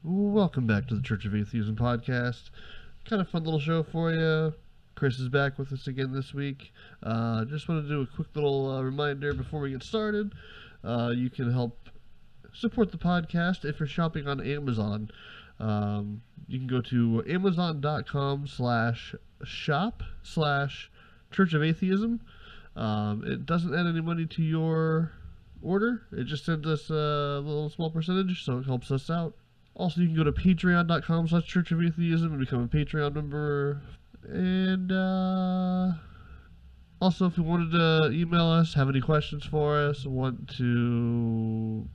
Welcome back to the Church of Atheism Podcast. Kind of fun little show for you. Chris is back with us again this week. Just want to do a quick little reminder before we get started. You can help support the podcast if you're shopping on Amazon. You can go to amazon.com/shop/Church of Atheism. It doesn't add any money to your order. It just sends us a little small percentage, so it helps us out. Also, you can go to patreon.com/Church of Atheism and become a Patreon member. And also, if you wanted to email us, have any questions for us, want to,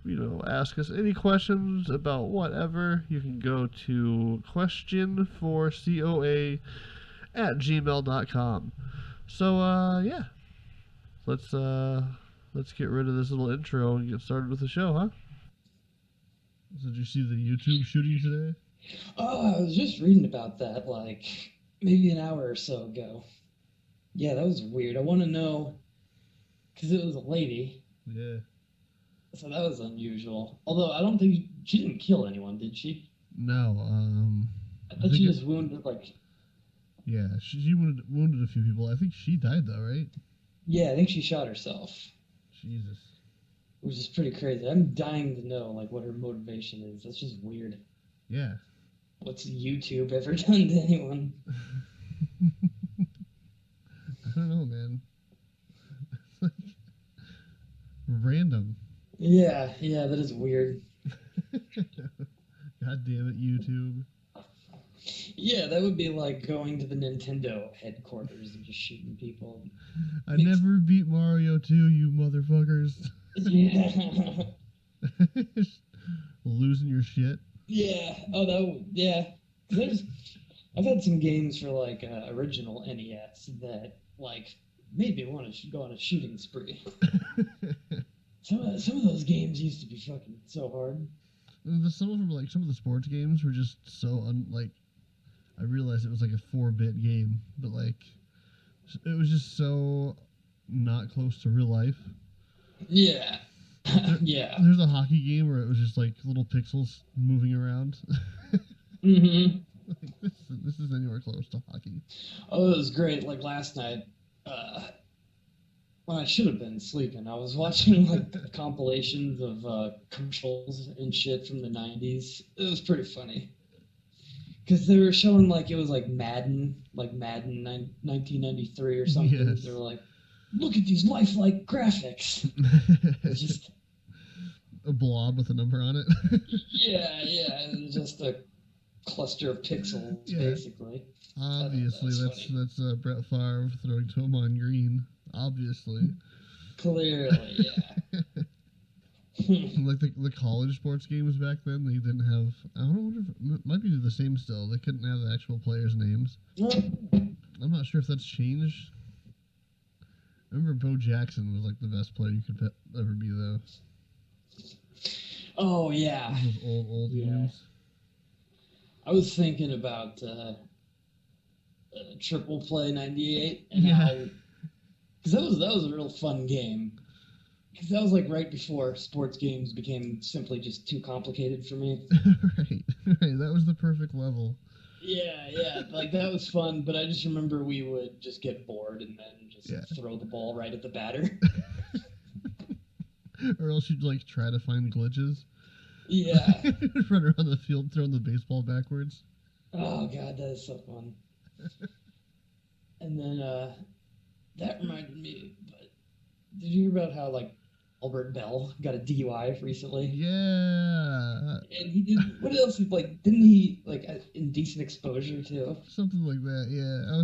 ask us any questions about whatever, you can go to questionforcoa@gmail.com. So, yeah. Let's get rid of this little intro and get started with the show, huh? Did you see the YouTube shooting today? Oh, I was just reading about that, maybe an hour or so ago. Yeah, that was weird. I want to know, because it was a lady. Yeah. So that was unusual. Although, I don't think she didn't kill anyone, did she? No, I thought she just wounded, Yeah, she wounded a few people. I think she died, though, right? Yeah, I think she shot herself. Jesus. Which is pretty crazy. I'm dying to know, what her motivation is. That's just weird. Yeah. What's YouTube ever done to anyone? I don't know, man. Random. Yeah, that is weird. God damn it, YouTube. Yeah, that would be like going to the Nintendo headquarters and just shooting people. I never beat Mario 2, you motherfuckers. Yeah. Losing your shit. Yeah. Oh, I've had some games for original NES that made me want to go on a shooting spree. Some of those games used to be fucking so hard. Some of them, some of the sports games were just so I realized it was a 4-bit game, but it was just so not close to real life. Yeah. Yeah. There's a hockey game where it was just little pixels moving around. Mm-hmm. This is anywhere close to hockey. Oh, it was great. Last night, when I should have been sleeping, I was watching compilations of commercials and shit from the 90s. It was pretty funny. Because they were showing it was Madden, Madden 1993 or something. Yes. They were look at these lifelike graphics. It's just a blob with a number on it. yeah, and just a cluster of pixels, basically. Obviously, that's Brett Favre throwing to him on green. Obviously. Clearly, yeah. The college sports games back then, they didn't have. I don't know if it might be the same still. They couldn't have the actual players' names. I'm not sure if that's changed. I remember Bo Jackson was the best player you could ever be, though. Oh yeah. Those old games. I was thinking about Triple Play '98 and how, because that was a real fun game. Because that was right before sports games became simply just too complicated for me. Right. That was the perfect level. Yeah. That was fun, but I just remember we would just get bored and then just throw the ball right at the batter. Or else you'd try to find glitches. Yeah. Run around the field throwing the baseball backwards. Oh god, that is so fun. And then that reminded me, but did you hear about how Albert Bell got a DUI recently? Yeah. And he did. What else? Didn't he indecent exposure too? Something like that. Yeah. I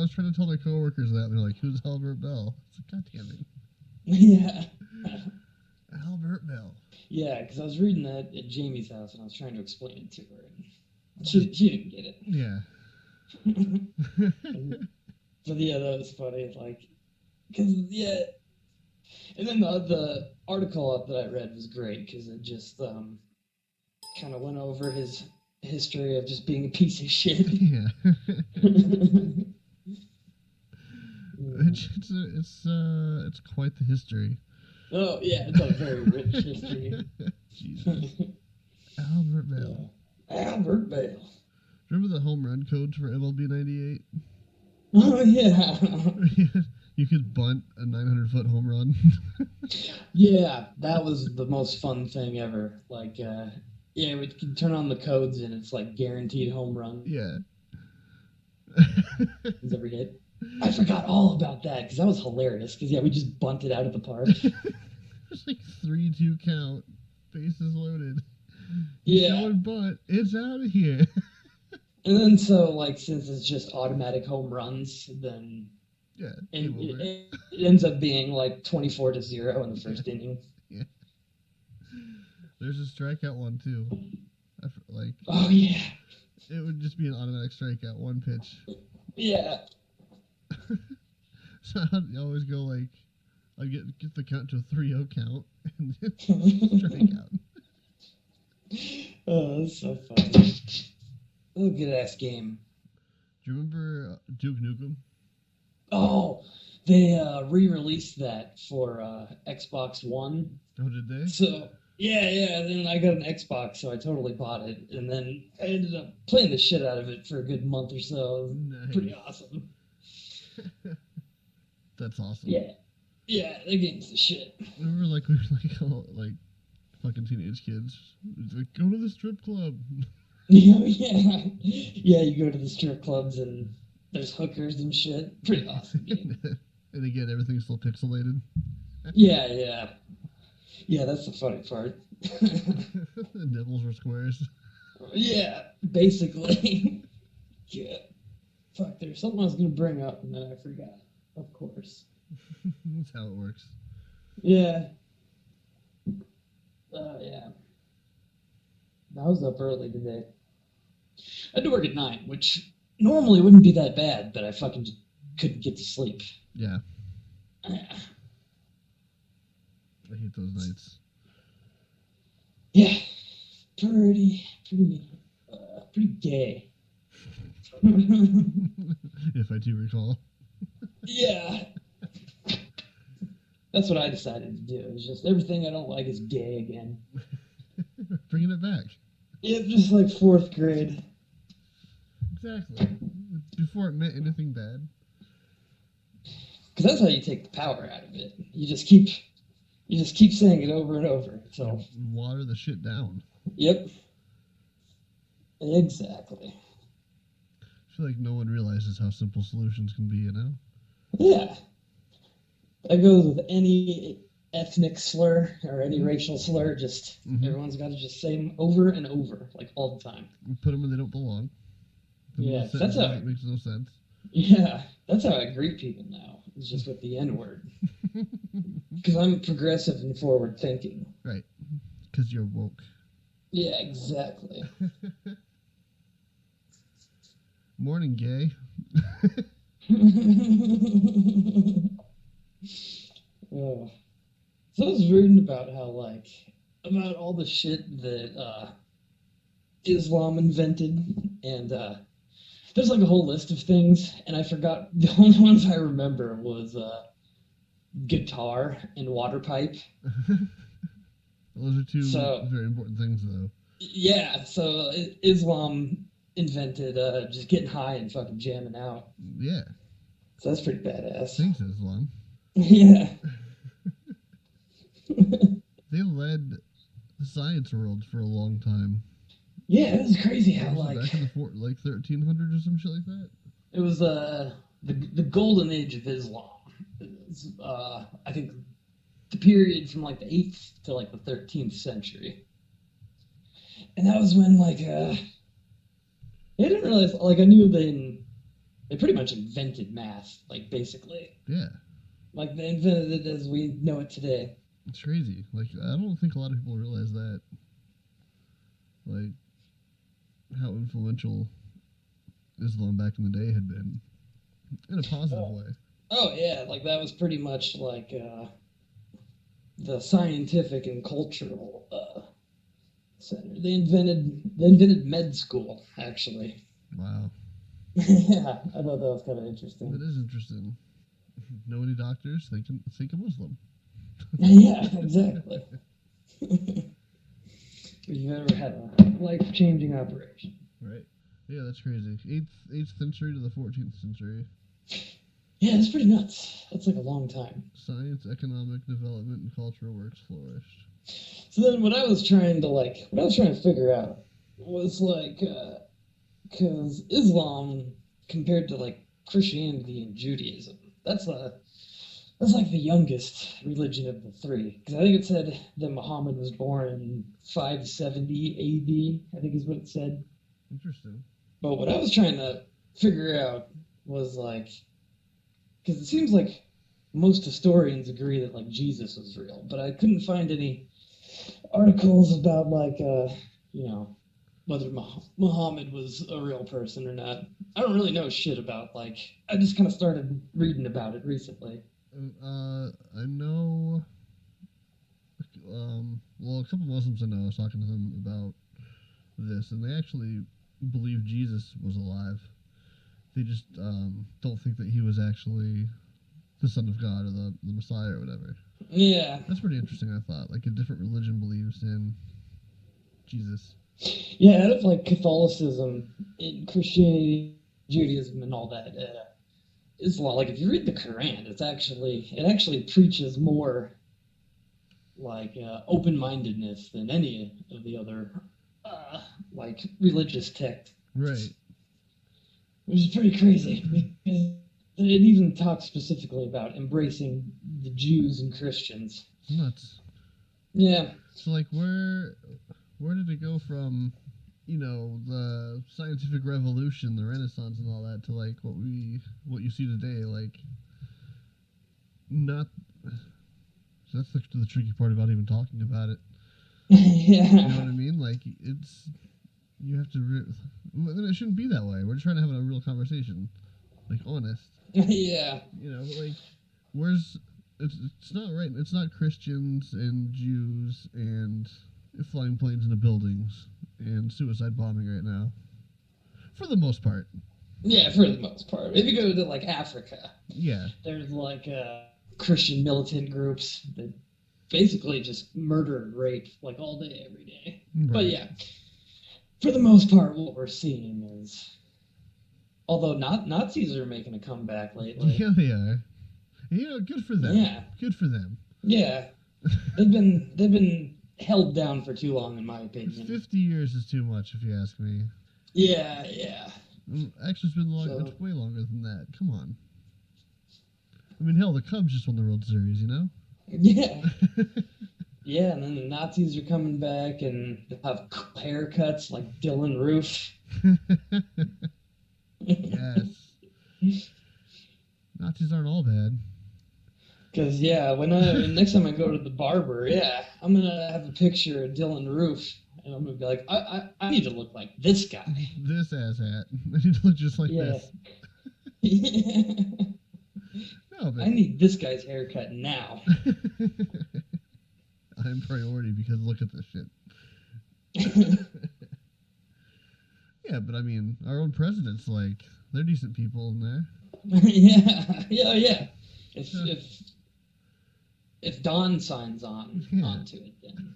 was trying to tell my coworkers that, and they're like, "Who's Albert Bell?" It's God damn it. Yeah. Albert Bell. Yeah, because I was reading that at Jamie's house, and I was trying to explain it to her, and she didn't get it. Yeah. But yeah, that was funny. And then the article up that I read was great because it just kind of went over his history of just being a piece of shit. Yeah. It's quite the history. Oh yeah, it's a very rich history. Jesus. Albert Bell. Bert Bale. Remember the home run codes for MLB 98? Oh, yeah. You could bunt a 900-foot home run. Yeah, that was the most fun thing ever. Like, yeah, we can turn on the codes and it's like guaranteed home run. Yeah. Every hit. I forgot all about that because that was hilarious. Because, yeah, we just bunted out of the park. It's like 3-2 count. Bases loaded. Yeah. Going bunt. It's out of here. And then, so, like, since it's just automatic home runs, then Yeah. it ends up being like 24-0 in the first inning. Yeah. There's a strikeout one, too. Like, Oh, yeah. it would just be an automatic strikeout, one pitch. Yeah. So I'd always go like, I'd get the count to a 3-0 count and then strike out. Oh, that's so funny. Oh, good ass game. Do you remember Duke Nukem? Oh, they re-released that for Xbox One. Oh, did they? So yeah. Then I got an Xbox, so I totally bought it, and then I ended up playing the shit out of it for a good month or so. Nice. Pretty awesome. That's awesome. Yeah, that game's the shit. Remember, like, we were like, all, like, fucking teenage kids. It's like, go to the strip club. Yeah. You go to the strip clubs and there's hookers and shit. Pretty awesome game. And again, everything's still pixelated. Yeah, that's the funny part. The nipples were squares. Yeah, basically. Yeah. Fuck, there's something I was going to bring up and then I forgot. Of course. That's how it works. Yeah. Yeah. I was up early today. I had to work at 9, which normally wouldn't be that bad, but I fucking just couldn't get to sleep. Yeah. I hate those nights. Yeah. Pretty gay. If I do recall. Yeah. That's what I decided to do. It's just everything I don't like is gay again. Bringing it back. Yeah, just like 4th grade. Exactly. Before it meant anything bad. Because that's how you take the power out of it. You just keep saying it over and over. So water the shit down. Yep. Exactly. I feel like no one realizes how simple solutions can be, you know? Yeah. That goes with any ethnic slur or any racial slur. Just everyone's got to just say them over and over, like all the time. Put them where they don't belong. Yeah, that's how it makes no sense. Yeah, that's how I greet people now. It's just with the N-word. Because I'm progressive and forward thinking. Right. Because you're woke. Yeah, exactly. Morning, gay. Oh. So I was reading about how, like, about all the shit that Islam invented, and there's like a whole list of things, and I forgot, the only ones I remember was guitar and water pipe. Those are two very important things, though. Yeah, so Islam invented just getting high and fucking jamming out. Yeah. So that's pretty badass. Thanks, Islam. Yeah. They led the science world for a long time. Yeah, it was crazy how, like... Back in the 1300s or some shit like that? It was the golden age of Islam. It was, I think, the period from, like, the 8th to, like, the 13th century. And that was when, like, I didn't realize, like, I knew they pretty much invented math, like, basically. Yeah. Like, they invented it as we know it today. It's crazy. Like, I don't think a lot of people realize that. Like, how influential Islam back in the day had been. In a positive way. Oh, yeah. Like, that was pretty much, like, the scientific and cultural center. They invented med school, actually. Wow. Yeah, I thought that was kind of interesting. That is interesting. Know any doctors? Think a Muslim. Yeah, exactly. if you've ever had a life-changing operation. Right. Yeah, that's crazy. 8th century to the 14th century. Yeah, it's pretty nuts. That's like a long time. Science, economic development, and cultural works flourished. So then what I was trying to figure out was like, because Islam compared to like Christianity and Judaism, that's like the youngest religion of the three. Because I think it said that Muhammad was born in 570 AD, I think is what it said. Interesting. But what I was trying to figure out was like, because it seems like most historians agree that like Jesus was real, but I couldn't find any articles about like, whether Muhammad was a real person or not. I don't really know shit about like, I just kind of started reading about it recently. I know, well, a couple Muslims I know, I was talking to them about this, and they actually believe Jesus was alive. They just don't think that he was actually the Son of God or the Messiah or whatever. Yeah. That's pretty interesting, I thought. Like, a different religion believes in Jesus. Yeah, out of like Catholicism and Christianity, Judaism, and all that, Islam, like if you read the Quran, it actually preaches more like open-mindedness than any of the other like religious texts. Right. Which is pretty crazy because it even talks specifically about embracing the Jews and Christians. Nuts. Yeah. So like where did it go from, the scientific revolution, the Renaissance and all that to like what you see today, like not so that's the tricky part about even talking about it. Yeah. You know what I mean? Like you have to it shouldn't be that way. We're just trying to have a real conversation. Like honest. Yeah. Like it's not right. It's not Christians and Jews and flying planes into buildings and suicide bombing right now. For the most part. Yeah, for the most part. If you go to like Africa, yeah, there's like Christian militant groups that basically just murder and rape like all day, every day. Right. But yeah, for the most part, what we're seeing is, although Nazis are making a comeback lately. Yeah, they are. Good for them. Yeah, good for them. Yeah, they've been held down for too long, in my opinion. 50 years is too much, if you ask me. Yeah. Actually, it's been it's way longer than that. Come on. I mean, hell, the Cubs just won the World Series, Yeah. Yeah, and then the Nazis are coming back, and they'll have haircuts like Dylan Roof. Yes. Nazis aren't all bad. Because, when next time I go to the barber, I'm going to have a picture of Dylan Roof, and I'm going to be like, I need to look like this guy. This asshat. I need to look just like this. No, but I need this guy's haircut now. I'm priority because look at this shit. Yeah, but I mean, our own president's like, they're decent people in there. Yeah. If Don signs onto it, then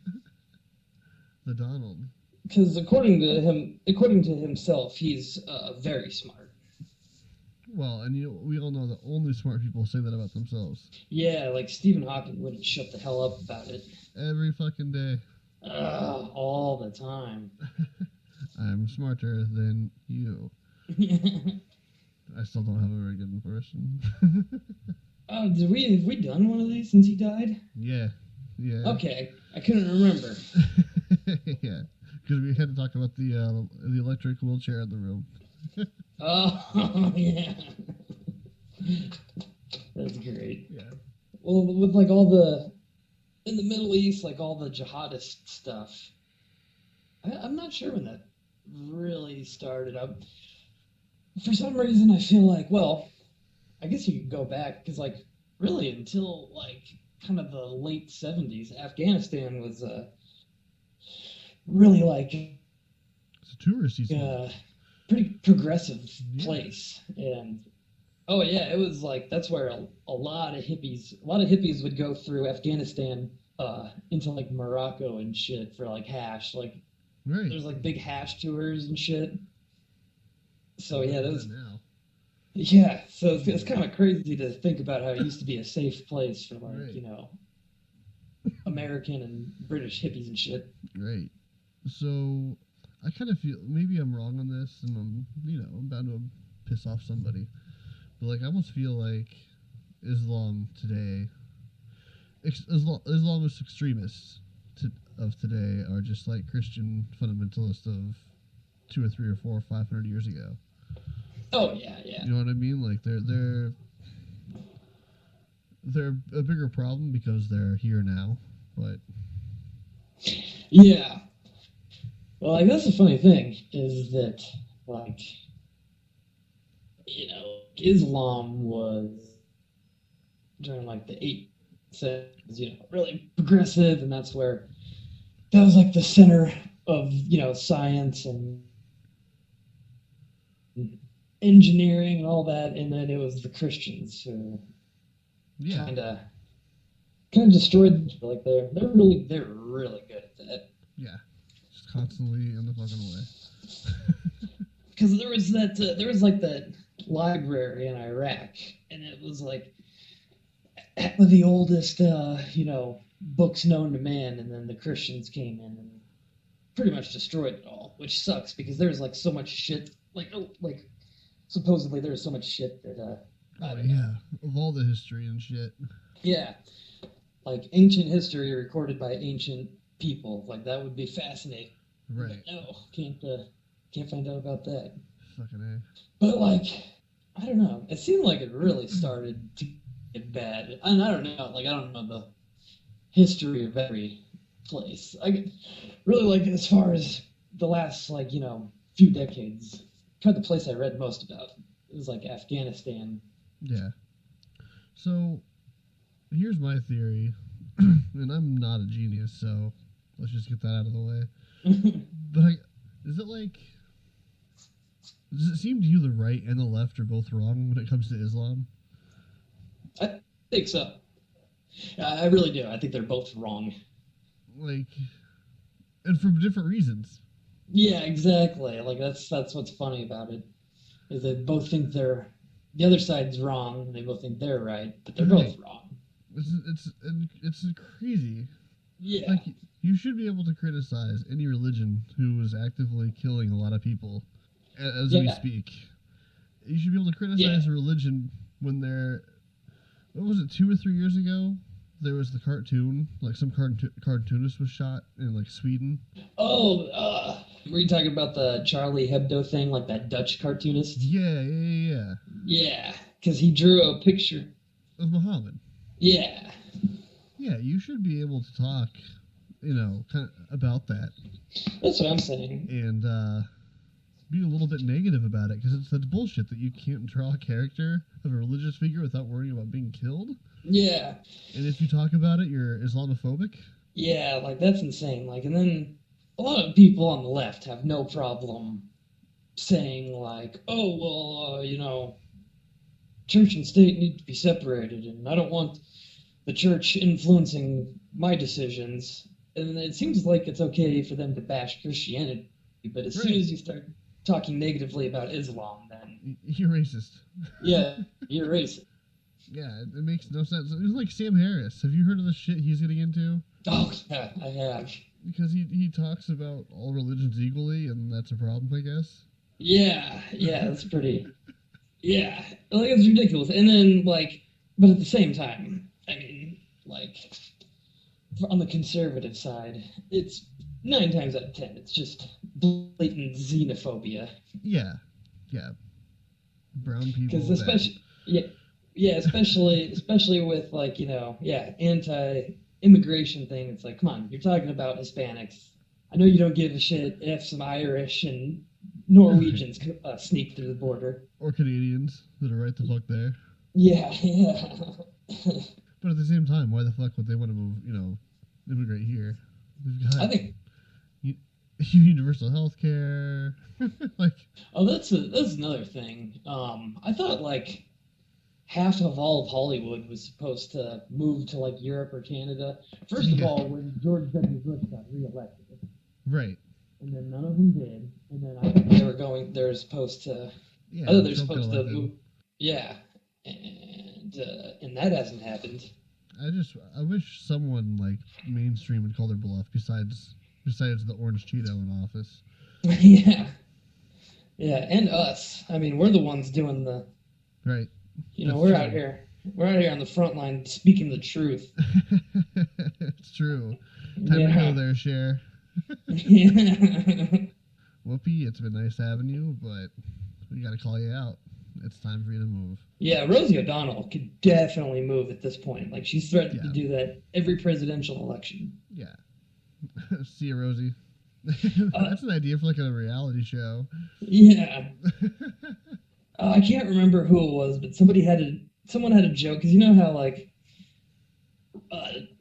the Donald. Because according to himself, he's very smart. Well, and we all know that only smart people say that about themselves. Yeah, like Stephen Hawking wouldn't shut the hell up about it. Every fucking day. All the time. I'm smarter than you. I still don't have a very good impression. Have we done one of these since he died? Yeah. Okay, I couldn't remember. Yeah, because we had to talk about the electric wheelchair in the room. Oh yeah, that's great. Yeah. Well, with like in the Middle East, like all the jihadist stuff, I'm not sure when that really started up. For some reason, I feel like, well, I guess you could go back, because, like, really until, like, kind of the late 70s, Afghanistan was really, like, it's a touristy pretty progressive place. And, it was, like, that's where a lot of hippies would go through Afghanistan, into like Morocco and shit for like hash. Like Right. there's like big hash tours and shit. So yeah, those. Yeah, so it's kind of crazy to think about how it used to be a safe place for like Right. you know American and British hippies and shit. Right. So I kind of feel maybe I'm wrong on this, and I'm bound to piss off somebody, but like I almost feel like Islam today, Islamist extremists of today are just like Christian fundamentalists of 2 or 3 or 4 or 500 years ago. Oh yeah, yeah. You know what I mean? Like they're a bigger problem because they're here now, but Yeah. Well, I guess the funny thing is that, like, you know, Islam was during like the 8th, you know, really progressive, and that was like the center of, you know, science and engineering and all that, and then it was the Christians who yeah, kind of destroyed. Like they're really good at that. yeah, just constantly in the fucking way. Because there was like that library in Iraq, and it was like the oldest, you know, books known to man, and then the Christians came in and pretty much destroyed it all, which sucks because there's like so much shit, like supposedly there's so much shit that Oh yeah, of all the history and shit. Yeah, like ancient history recorded by ancient people, like that would be fascinating. Right. But no, can't find out about that. Fucking A. But like, I don't know. It seemed like it really started to get bad, and I don't know. Like I don't know the history of every place. I really like as far as the last like you know few decades. Kind of the place I read most about is like Afghanistan. Yeah. So here's my theory, and I'm not a genius, so let's just get that out of the way. But does it seem to you the right and the left are both wrong when it comes to Islam? I think so. I really do. I think they're both wrong. Like, and for different reasons. Yeah, exactly. Like that's what's funny about it, is they both think the other side's wrong, and they both think they're right, but they're both wrong. It's crazy. Yeah. Like, you should be able to criticize any religion who is actively killing a lot of people as we speak. You should be able to criticize a religion when they're... What was it, 2 or 3 years ago? There was the cartoon, like some cartoonist was shot in like Sweden. Oh, were you talking about the Charlie Hebdo thing, like that Dutch cartoonist? Yeah. Yeah, because he drew a picture of Muhammad. Yeah. Yeah, you should be able to talk, you know, kind of about that. That's what I'm saying. And be a little bit negative about it, because that's bullshit that you can't draw a character of a religious figure without worrying about being killed. Yeah. And if you talk about it, you're Islamophobic. Yeah, like that's insane. Like, and then a lot of people on the left have no problem saying like, oh, well, you know, church and state need to be separated, and I don't want the church influencing my decisions. And it seems like it's okay for them to bash Christianity, but as soon as you start talking negatively about Islam, then you're racist. Yeah, you're racist. Yeah, it makes no sense. It's like Sam Harris. Have you heard of the shit he's getting into? Oh, yeah, I have. Because he talks about all religions equally, and that's a problem, I guess. Yeah, that's pretty... Yeah, like, it's ridiculous. And then, like, but at the same time, I mean, like, on the conservative side, it's 9 times out of 10, it's just blatant xenophobia. Yeah. Brown people. Because especially... Yeah, especially with, like, you know, anti-immigration thing. It's like, come on, you're talking about Hispanics. I know you don't give a shit if some Irish and Norwegians sneak through the border. Or Canadians that are right the fuck there. Yeah. But at the same time, why the fuck would they want to move, you know, immigrate here? They've got universal health care. Like, oh, that's another thing. I thought, like, half of all of Hollywood was supposed to move to like Europe or Canada. First of all, when George W. Bush got reelected, right, and then none of them did, and then I think they're supposed to. Yeah, I thought they're supposed to move. Yeah, and that hasn't happened. I wish someone like mainstream would call their bluff besides the orange Cheeto in office. Yeah, and us. I mean, we're the ones doing the. Right. We're out here. We're out here on the front line speaking the truth. It's true. Time to go there, Cher. Yeah. Whoopi, it's been nice having you, but we got to call you out. It's time for you to move. Yeah, Rosie O'Donnell could definitely move at this point. Like, she's threatened to do that every presidential election. Yeah. See you, Rosie. That's an idea for like a reality show. Yeah. I can't remember who it was, but someone had a joke, because you know how like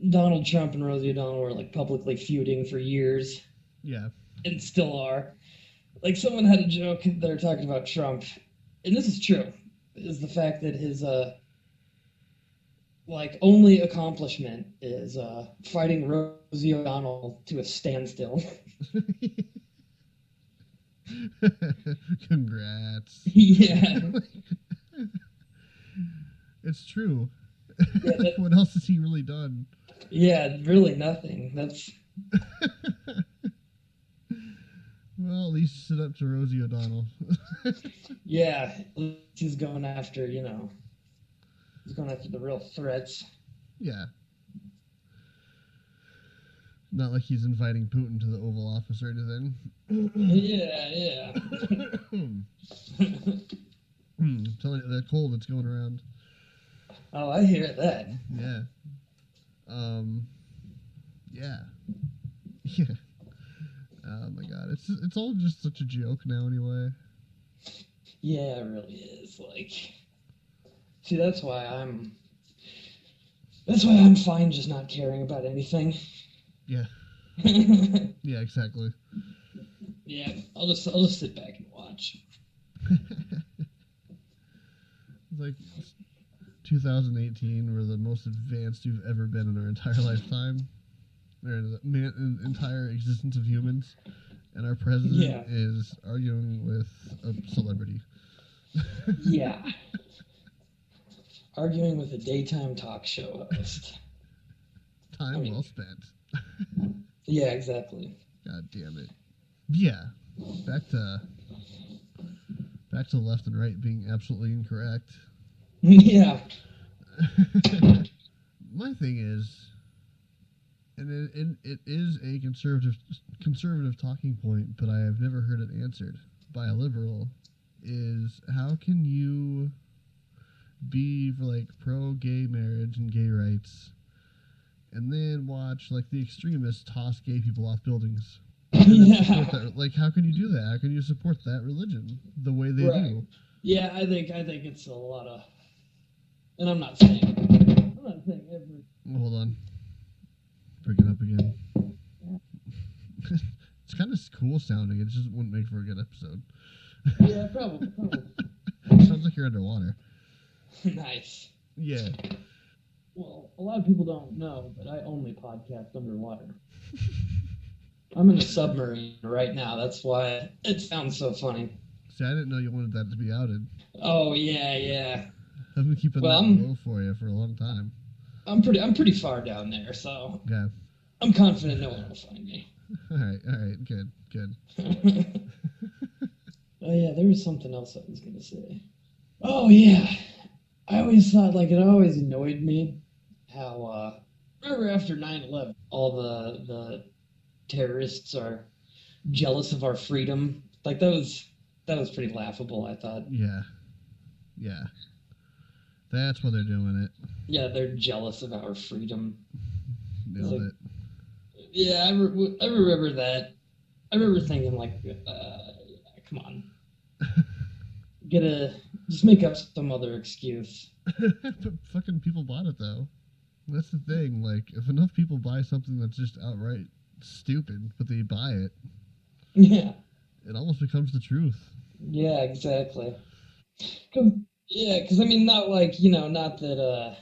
Donald Trump and Rosie O'Donnell were like publicly feuding for years. Yeah. And still are. Like, someone had a joke, they're talking about Trump, and this is true, is the fact that his only accomplishment is fighting Rosie O'Donnell to a standstill. Congrats. Yeah. It's true. Yeah, what else has he really done? Yeah, really nothing. That's. Well, at least sit up to Rosie O'Donnell. Yeah, he's going after, he's going after the real threats. Yeah. Not like he's inviting Putin to the Oval Office or anything. Yeah. Telling you that cold that's going around. Oh, I hear that. Yeah. Yeah. Oh my god, it's all just such a joke now anyway. Yeah, it really is. Like, see, that's why I'm fine just not caring about anything. Yeah. Yeah, exactly. Yeah, I'll just sit back and watch. Like 2018, we're the most advanced we've ever been in our entire lifetime. Or in the entire existence of humans, and our president is arguing with a celebrity. Yeah. Arguing with a daytime talk show host. Well spent. Yeah, exactly. God damn it. Yeah. Back to left and right being absolutely incorrect. Yeah. My thing is, and it is a conservative talking point, but I have never heard it answered by a liberal, is how can you be for like pro-gay marriage and gay rights and then watch like the extremists toss gay people off buildings? Yeah. Like, how can you do that? How can you support that religion the way they do? Yeah, I think it's a lot of, and I'm not saying every. Hold on. Bring it up again. It's kind of cool sounding. It just wouldn't make for a good episode. Yeah, probably. Sounds like you're underwater. Nice. Yeah. Well, a lot of people don't know, but I only podcast underwater. I'm in a submarine right now. That's why it sounds so funny. See, I didn't know you wanted that to be outed. Oh, yeah. I've been keeping that low for you for a long time. I'm pretty far down there, so yeah. I'm confident no one will find me. All right, good. Oh yeah, there was something else I was gonna say. Oh yeah, I always thought like it always annoyed me how remember after 9/11 all the terrorists are jealous of our freedom. Like that was pretty laughable, I thought. Yeah. That's why they're doing it. Yeah, they're jealous of our freedom. Nailed it. Yeah, I remember that. I remember thinking, like, come on. Just make up some other excuse. But fucking people bought it, though. That's the thing. Like, if enough people buy something that's just outright stupid, but they buy it, yeah, it almost becomes the truth. Yeah, exactly. 'Cause Yeah, because I mean, not like, not that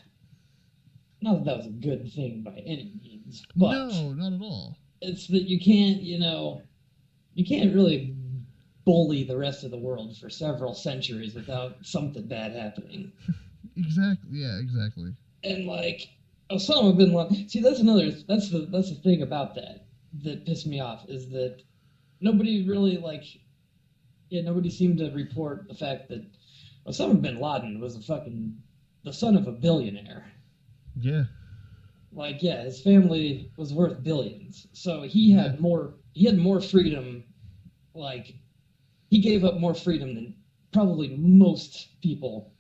that was a good thing by any means, but No, not at all. it's that you can't really bully the rest of the world for several centuries without something bad happening. Exactly. Yeah, exactly. And like Osama bin Laden, see, that's the thing about that pissed me off is that nobody really nobody seemed to report the fact that Osama bin Laden was the son of a billionaire. Yeah. Like, yeah, his family was worth billions, so Yeah. he had more freedom. Like, he gave up more freedom than probably most people.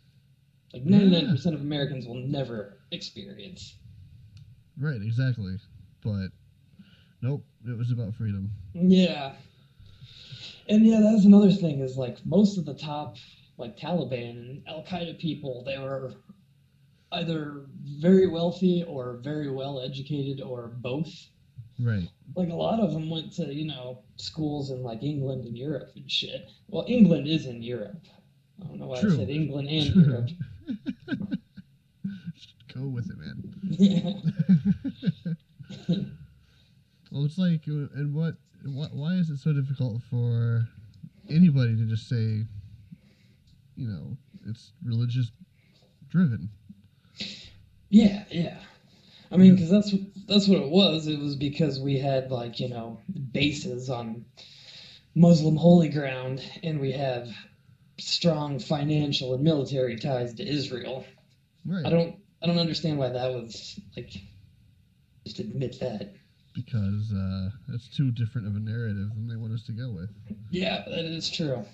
Like, 99% of Americans will never experience. Right, exactly. But nope, it was about freedom. Yeah. And yeah, that's another thing is like most of the top like Taliban and Al Qaeda people, they were either very wealthy or very well educated or both. Right. Like a lot of them went to, schools in like England and Europe and shit. Well, England is in Europe. I don't know why True. I said England and True. Europe. Just go with it, man. Yeah. Well, it's like, and why is it so difficult for anybody to just say, it's religious driven? Yeah, yeah. I mean, because that's what it was. It was because we had like bases on Muslim holy ground, and we have strong financial and military ties to Israel. Right. I don't understand why that was like. Just admit that. Because it's too different of a narrative than they want us to go with. Yeah, that is true.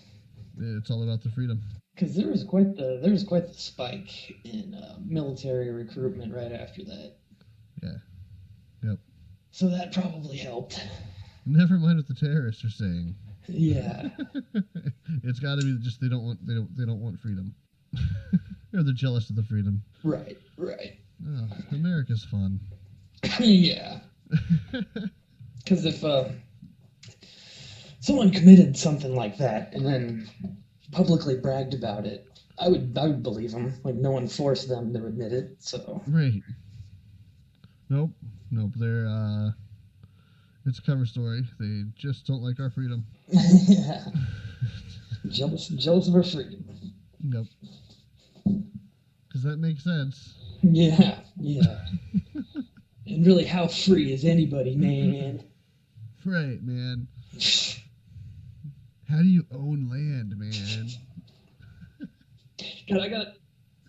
It's all about the freedom. Because there was quite the spike in military recruitment right after that. Yeah. Yep. So that probably helped. Never mind what the terrorists are saying. Yeah. It's got to be just they don't want freedom, or they're jealous of the freedom. Right. Right. Oh, America's fun. Yeah. Because if someone committed something like that and then publicly bragged about it, I would believe them. Like no one forced them to admit it. So. Right. Nope. They're it's a cover story. They just don't like our freedom. Yeah. Jealous of our freedom. Nope. Because that makes sense. Yeah. And really, how free is anybody, man? Right, man. How do you own land, man? God,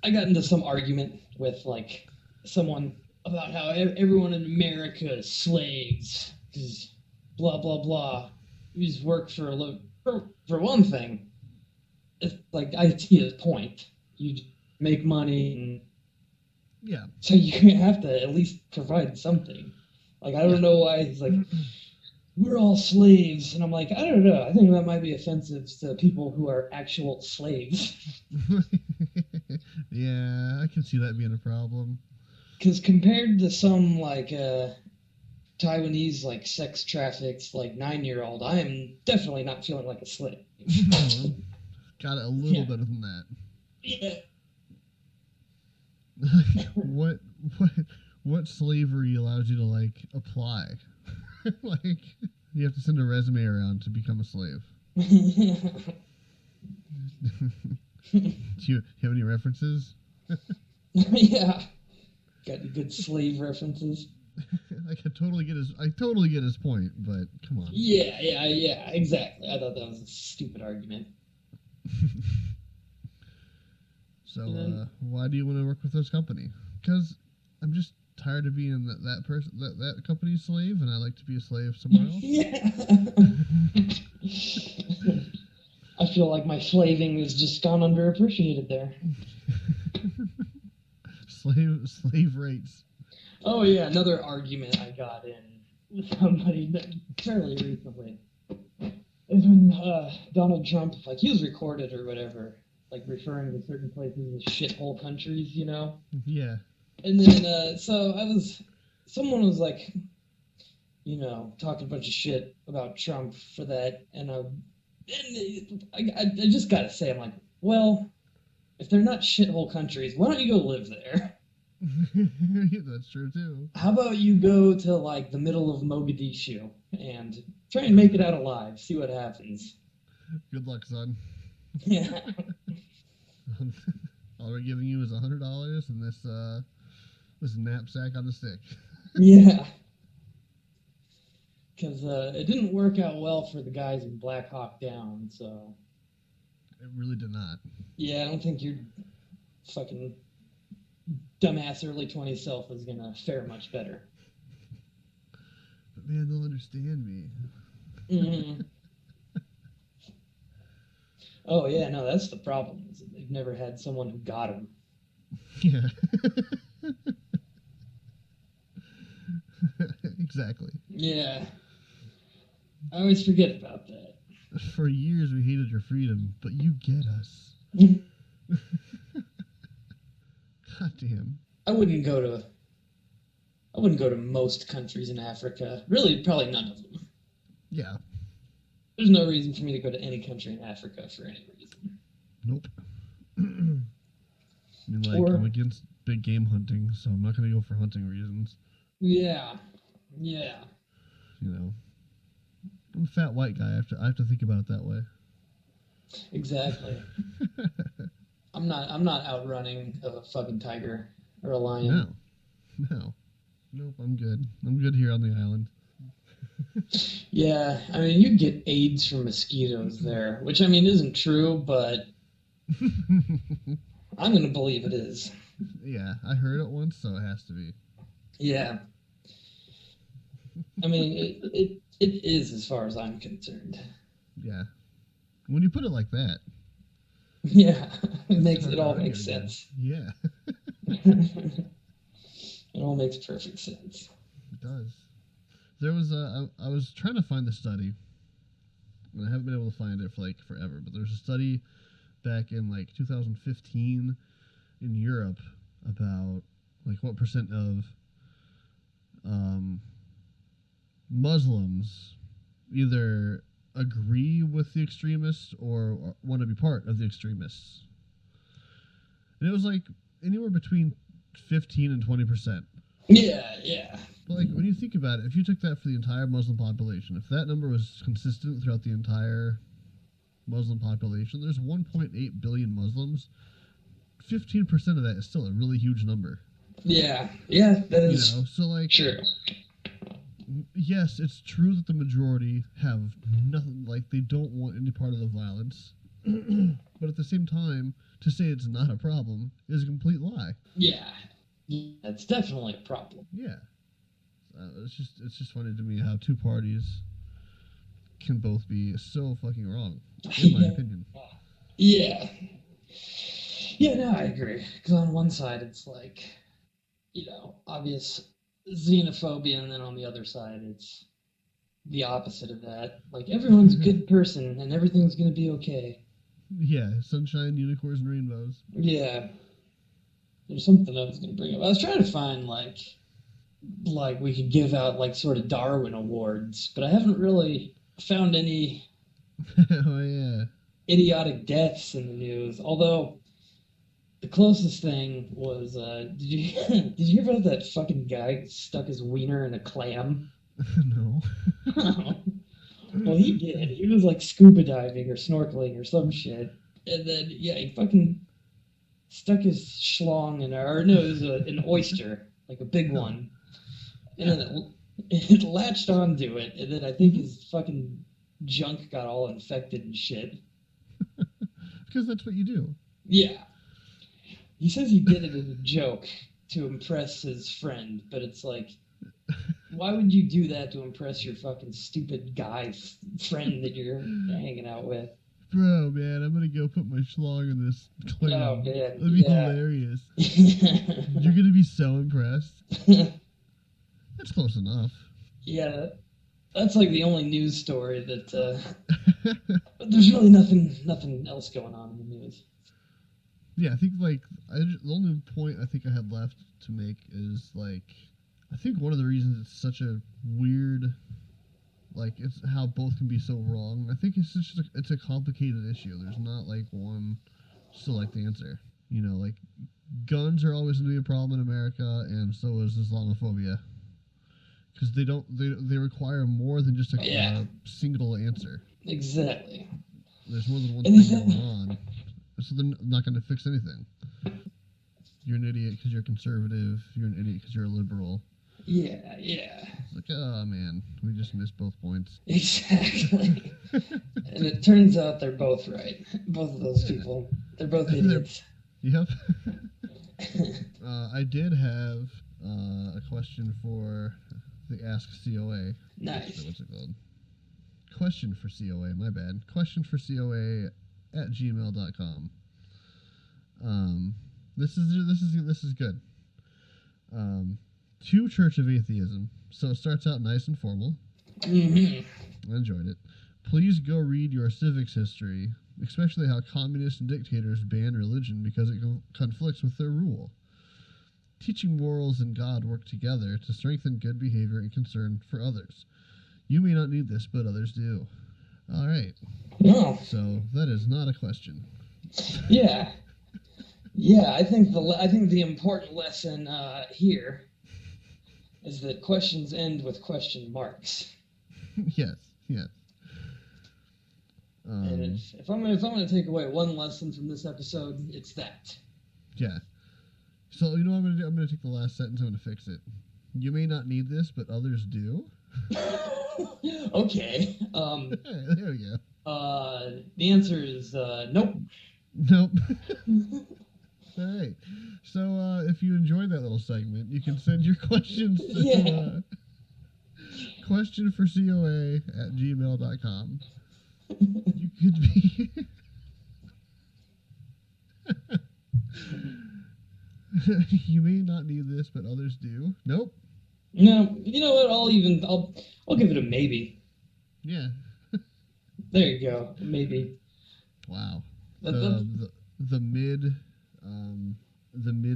I got into some argument with like someone about how everyone in America is slaves. Because blah blah blah. You just work for one thing. It's like IT's point. You make money and. Yeah. So you have to at least provide something. Like, I don't know why he's like, we're all slaves. And I'm like, I don't know. I think that might be offensive to people who are actual slaves. Yeah, I can see that being a problem. Because compared to some, like, Taiwanese, like, sex trafficked, like, 9-year-old, I am definitely not feeling like a slave. Got it a little better than that. Yeah. what slavery allows you to like apply? Like you have to send a resume around to become a slave. Do you have any references? Yeah. Got any good slave references? I totally get his point, but come on. Yeah, exactly. I thought that was a stupid argument. So why do you want to work with this company? Because I'm just tired of being that company's slave, and I like to be a slave somewhere else. Yeah. I feel like my slaving has just gone underappreciated there. Slave rates. Oh yeah, another argument I got in with somebody fairly recently is when Donald Trump, like he was recorded or whatever, like referring to certain places as shithole countries, Yeah. And then someone was like, talking a bunch of shit about Trump for that, and I just gotta say, I'm like, well, if they're not shithole countries, why don't you go live there? That's true too. How about you go to like the middle of Mogadishu and try and make it out alive, see what happens. Good luck, son. Yeah. All we're giving you is $100 and this knapsack on the stick. Yeah. Because it didn't work out well for the guys in Black Hawk Down, so... It really did not. Yeah, I don't think your fucking dumbass early 20s self is going to fare much better. But man, they'll understand me. Mm-hmm. Oh, yeah, no, that's the problem. Is that they've never had someone who got them. Yeah. Exactly. Yeah. I always forget about that. For years we hated your freedom, but you get us. God damn. I wouldn't go to most countries in Africa. Really, probably none of them. Yeah. There's no reason for me to go to any country in Africa for any reason. Nope. I mean, like, I'm against big game hunting, so I'm not going to go for hunting reasons. Yeah. Yeah. You know. I'm a fat white guy. I have to think about it that way. Exactly. I'm not outrunning a fucking tiger or a lion. No. Nope, I'm good. I'm good here on the island. Yeah, I mean, you get AIDS from mosquitoes there, which, I mean, isn't true, but I'm going to believe it is. Yeah, I heard it once, so it has to be. Yeah. I mean, it is as far as I'm concerned. Yeah. When you put it like that. Yeah, it all makes sense. Yeah. It all makes perfect sense. It does. There was I was trying to find the study, and I haven't been able to find it for like forever, but there's a study back in like 2015 in Europe about like what percent of Muslims either agree with the extremists or want to be part of the extremists. And it was like anywhere between 15 and 20%. Yeah. But like when you think about it, if you took that for the entire Muslim population, if that number was consistent throughout the entire Muslim population, there's 1.8 billion Muslims. 15% of that is still a really huge number. Yeah, that is. You know, so like, true. Yes, it's true that the majority have nothing, like they don't want any part of the violence. But at the same time, to say it's not a problem is a complete lie. Yeah, it's definitely a problem. Yeah. It's just funny to me how two parties can both be so fucking wrong, in my opinion. Yeah. Yeah, no, I agree. Because on one side, it's like, you know, obvious xenophobia, and then on the other side, it's the opposite of that. Like, everyone's a good person, and everything's going to be okay. Yeah, sunshine, unicorns, and rainbows. Yeah. There's something I was going to bring up. I was trying to find, like we could give out, like, sort of Darwin Awards, but I haven't really found any Oh, yeah. idiotic deaths in the news. Although, the closest thing was, did you hear about that fucking guy who stuck his wiener in a clam? No. Well, he did. He was, like, scuba diving or snorkeling or some shit. And then, yeah, he fucking stuck his schlong in there. Or no, it was an oyster, like a big one. And then it latched onto it, and then I think his fucking junk got all infected and shit. Because that's what you do. Yeah. He says he did it as a joke to impress his friend, but it's like, why would you do that to impress your fucking stupid guy friend that you're hanging out with? Bro, man, I'm gonna go put my schlong in this clam. Oh, man. That'd be hilarious. You're gonna be so impressed. That's close enough. Yeah, that's like the only news story that. There's really nothing else going on in the news. Yeah, I think like the only point I think I had left to make is like I think one of the reasons it's such a weird, like it's how both can be so wrong. I think it's just it's a complicated issue. There's not like one select answer. You know, like, guns are always going to be a problem in America, and so is Islamophobia. Because they require more than just a single answer. Exactly. There's more than one thing going on. So they're not going to fix anything. You're an idiot because you're conservative. You're an idiot because you're a liberal. Yeah. It's like, oh, man, we just missed both points. Exactly. And it turns out they're both right. Both of those people. They're both idiots. Yep. I did have a question for the Ask COA. Nice. What's it called? Question for COA, my bad. Question for COA at gmail.com. This is good. To Church of Atheism. So it starts out nice and formal. Mm-hmm. I enjoyed it. Please go read your civics history, especially how communists and dictators ban religion because it conflicts with their rule. Teaching morals and God work together to strengthen good behavior and concern for others. You may not need this, but others do. All right. No. So that is not a question. Yeah. Yeah, I think the important lesson here is that questions end with question marks. Yes. And if I'm gonna take away one lesson from this episode, it's that. Yeah. So you know what I'm gonna do? I'm gonna take the last sentence. I'm gonna fix it. You may not need this, but others do. Okay. There we go. The answer is nope. Nope. All right. So if you enjoyed that little segment, you can send your questions to questionforcoa@gmail.com. You could be you may not need this, but others do. Nope. No, you know what? I'll give it a maybe. Yeah. There you go. Maybe. Wow. The mid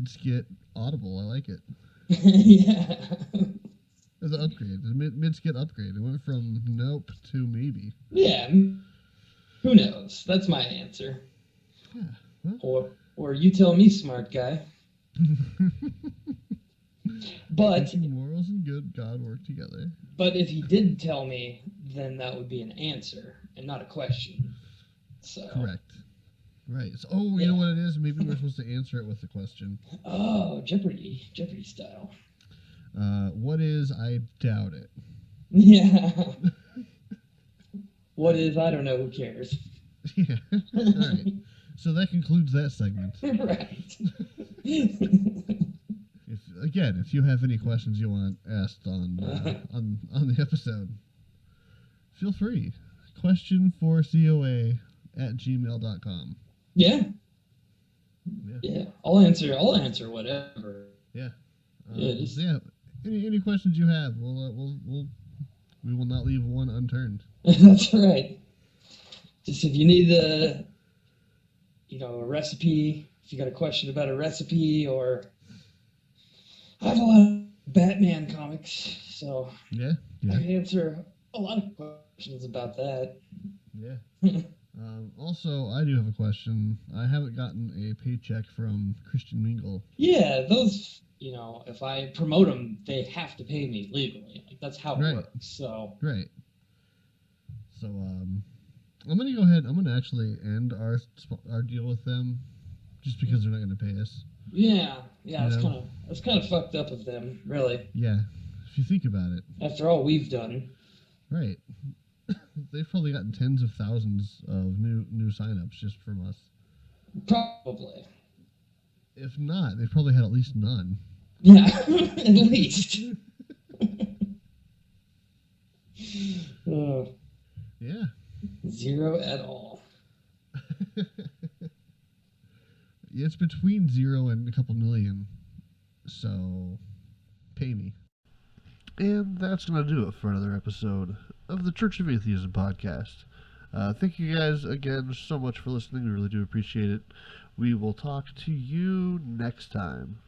skit audible. I like it. Yeah. The upgrade. The mid skit upgrade. It went from nope to maybe. Yeah. Who knows? That's my answer. Yeah. Well. Or you tell me, smart guy. But morals and good God work together. But if he did tell me, then that would be an answer and not a question. So correct. Right. So, you know what it is? Maybe we're supposed to answer it with a question. Oh, Jeopardy style. What is? I doubt it. Yeah. What is? I don't know. Who cares? Yeah. All right. So that concludes that segment. Right. If you have any questions you want asked on the episode, feel free. questionforcoa@gmail.com. Yeah. I'll answer whatever. Yeah. Any questions you have, we will not leave one unturned. That's right. Just if you need a recipe, if you got a question about a recipe, or I have a lot of Batman comics, so yeah. I can answer a lot of questions about that. Yeah. Also, I do have a question. I haven't gotten a paycheck from Christian Mingle. Yeah, those, if I promote them, they have to pay me legally. Like, that's how it works. So. Right. So, I'm going to go ahead. I'm going to actually end our deal with them just because they're not going to pay us. Yeah. It's kind of fucked up of them, really. Yeah. If you think about it. After all we've done. Right. They've probably gotten tens of thousands of new signups just from us. Probably. If not, they've probably had at least none. Yeah, at least. Yeah. Zero at all. It's between 0 and a couple million. So, pay me. And that's going to do it for another episode of the Church of Atheism Podcast. Thank you guys again so much for listening. We really do appreciate it. We will talk to you next time.